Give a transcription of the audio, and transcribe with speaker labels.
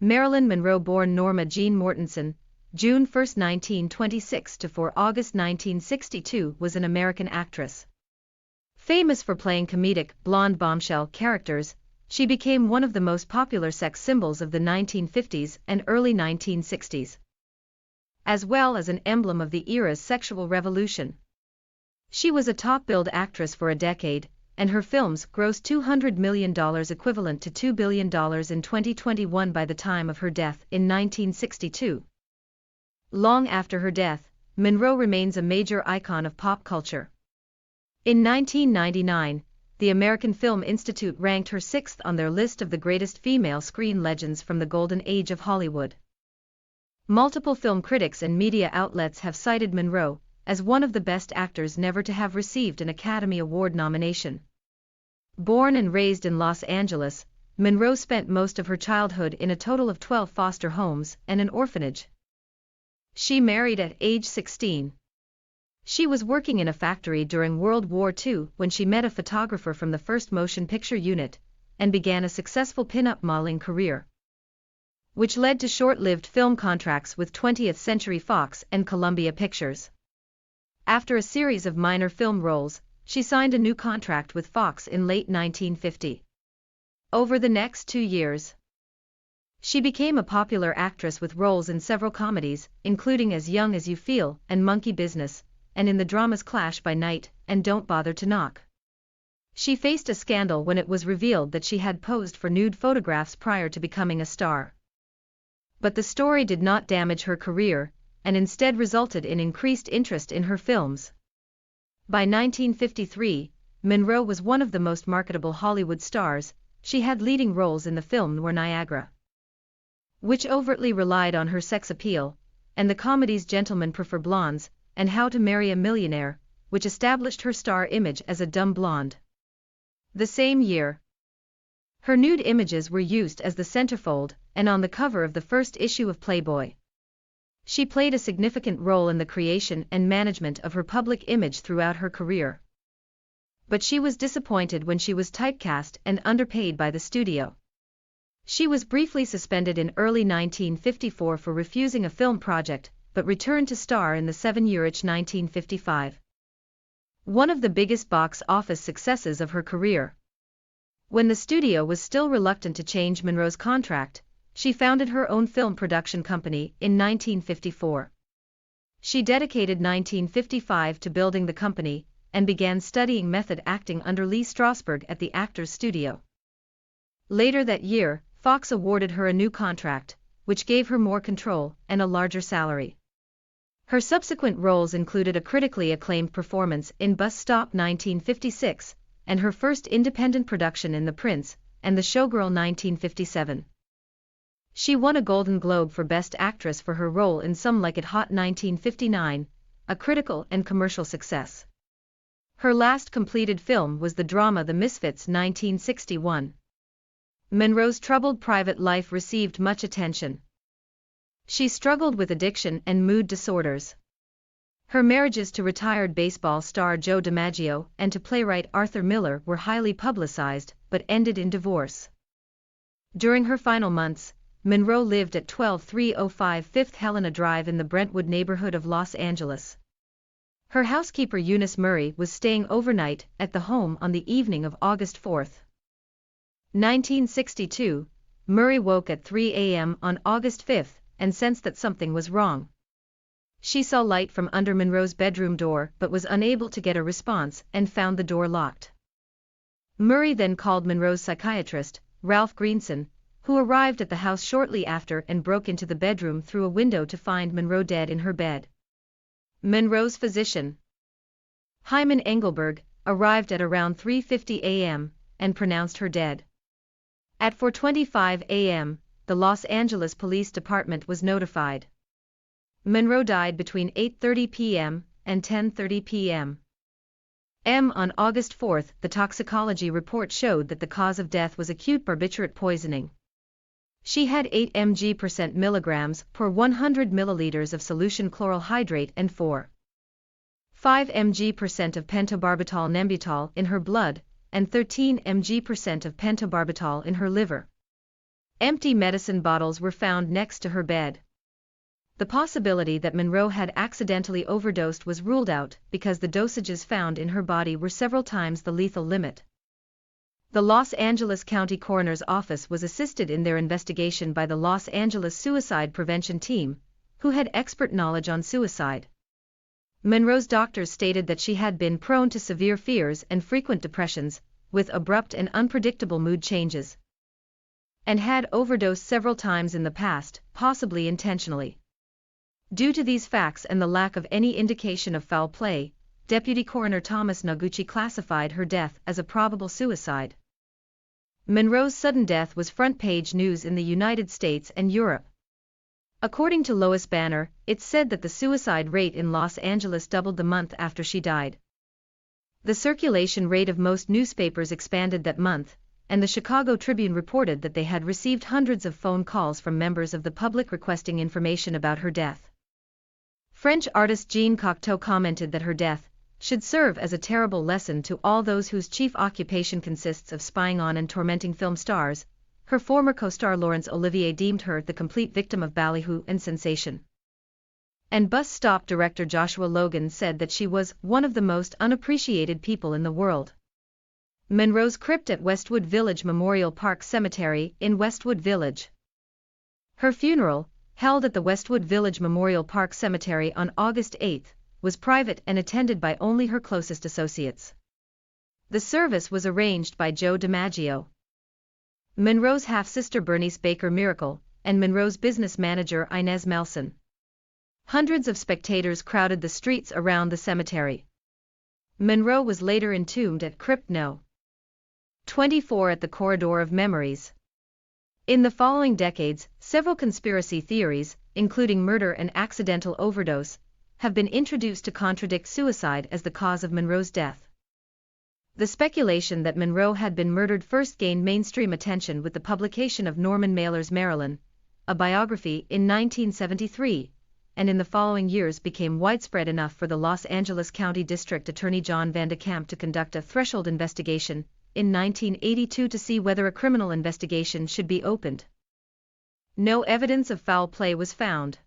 Speaker 1: Marilyn Monroe, born Norma Jean Mortensen, June 1, 1926 to 4 August 1962, was an American actress. Famous for playing comedic, blonde bombshell characters, she became one of the most popular sex symbols of the 1950s and early 1960s, as well as an emblem of the era's sexual revolution. She was a top-billed actress for a decade, and her films grossed $200 million, equivalent to $2 billion in 2021 by the time of her death in 1962. Long after her death, Monroe remains a major icon of pop culture. In 1999, the American Film Institute ranked her 6th on their list of the greatest female screen legends from the golden age of Hollywood. Multiple film critics and media outlets have cited Monroe as one of the best actors never to have received an Academy Award nomination. Born and raised in Los Angeles, Monroe spent most of her childhood in a total of 12 foster homes and an orphanage. She married at age 16. She was working in a factory during World War II when she met a photographer from the First Motion Picture Unit and began a successful pin-up modeling career, which led to short-lived film contracts with 20th Century Fox and Columbia Pictures. After a series of minor film roles, she signed a new contract with Fox in late 1950. Over the next 2 years, she became a popular actress with roles in several comedies, including As Young as You Feel and Monkey Business, and in the dramas Clash by Night and Don't Bother to Knock. She faced a scandal when it was revealed that she had posed for nude photographs prior to becoming a star. But the story did not damage her career, and instead resulted in increased interest in her films. By 1953, Monroe was one of the most marketable Hollywood stars. She had leading roles in the film Noir Niagara, which overtly relied on her sex appeal, and the comedies Gentlemen Prefer Blondes and How to Marry a Millionaire, which established her star image as a dumb blonde. The same year, her nude images were used as the centerfold and on the cover of the first issue of Playboy. She played a significant role in the creation and management of her public image throughout her career. But she was disappointed when she was typecast and underpaid by the studio. She was briefly suspended in early 1954 for refusing a film project, but returned to star in the 7-year-itch 1955. One of the biggest box office successes of her career. When the studio was still reluctant to change Monroe's contract, she founded her own film production company in 1954. She dedicated 1955 to building the company, and began studying method acting under Lee Strasberg at the Actors Studio. Later that year, Fox awarded her a new contract, which gave her more control and a larger salary. Her subsequent roles included a critically acclaimed performance in Bus Stop 1956, and her first independent production in The Prince and the Showgirl 1957. She won a Golden Globe for Best Actress for her role in Some Like It Hot 1959, a critical and commercial success. Her last completed film was the drama The Misfits 1961. Monroe's troubled private life received much attention. She struggled with addiction and mood disorders. Her marriages to retired baseball star Joe DiMaggio and to playwright Arthur Miller were highly publicized, but ended in divorce. During her final months, Monroe lived at 12305 Fifth Helena Drive in the Brentwood neighborhood of Los Angeles. Her housekeeper Eunice Murray was staying overnight at the home on the evening of August 4, 1962. Murray woke at 3 a.m. on August 5 and sensed that something was wrong. She saw light from under Monroe's bedroom door but was unable to get a response and found the door locked. Murray then called Monroe's psychiatrist, Ralph Greenson, who arrived at the house shortly after and broke into the bedroom through a window to find Monroe dead in her bed. Monroe's physician, Hyman Engelberg, arrived at around 3:50 a.m. and pronounced her dead. At 4:25 a.m., the Los Angeles Police Department was notified. Monroe died between 8:30 p.m. and 10:30 p.m. On August 4, the toxicology report showed that the cause of death was acute barbiturate poisoning. She had 8 mg per milligrams per 100 milliliters of solution chloral hydrate and 4.5 mg of pentobarbital nembutal in her blood, and 13 mg of pentobarbital in her liver. Empty medicine bottles were found next to her bed. The possibility that Monroe had accidentally overdosed was ruled out because the dosages found in her body were several times the lethal limit. The Los Angeles County Coroner's Office was assisted in their investigation by the Los Angeles Suicide Prevention Team, who had expert knowledge on suicide. Monroe's doctors stated that she had been prone to severe fears and frequent depressions, with abrupt and unpredictable mood changes, and had overdosed several times in the past, possibly intentionally. Due to these facts and the lack of any indication of foul play, Deputy Coroner Thomas Noguchi classified her death as a probable suicide. Monroe's sudden death was front-page news in the United States and Europe. According to Lois Banner, it's said that the suicide rate in Los Angeles doubled the month after she died. The circulation rate of most newspapers expanded that month, and the Chicago Tribune reported that they had received hundreds of phone calls from members of the public requesting information about her death. French artist Jean Cocteau commented that her death should serve as a terrible lesson to all those whose chief occupation consists of spying on and tormenting film stars. Her former co-star Laurence Olivier deemed her the complete victim of ballyhoo and sensation. And bus stop director Joshua Logan said that she was one of the most unappreciated people in the world. Monroe's crypt at Westwood Village Memorial Park Cemetery in Westwood Village. Her funeral, held at the Westwood Village Memorial Park Cemetery on August 8, was private and attended by only her closest associates. The service was arranged by Joe DiMaggio, Monroe's half-sister Bernice Baker Miracle, and Monroe's business manager Inez Melson. Hundreds of spectators crowded the streets around the cemetery. Monroe was later entombed at Crypt No. 24 at the Corridor of Memories. In the following decades, several conspiracy theories, including murder and accidental overdose, have been introduced to contradict suicide as the cause of Monroe's death. The speculation that Monroe had been murdered first gained mainstream attention with the publication of Norman Mailer's Marilyn, a biography, in 1973, and in the following years became widespread enough for the Los Angeles County District Attorney John Van de Kamp to conduct a threshold investigation in 1982 to see whether a criminal investigation should be opened. No evidence of foul play was found.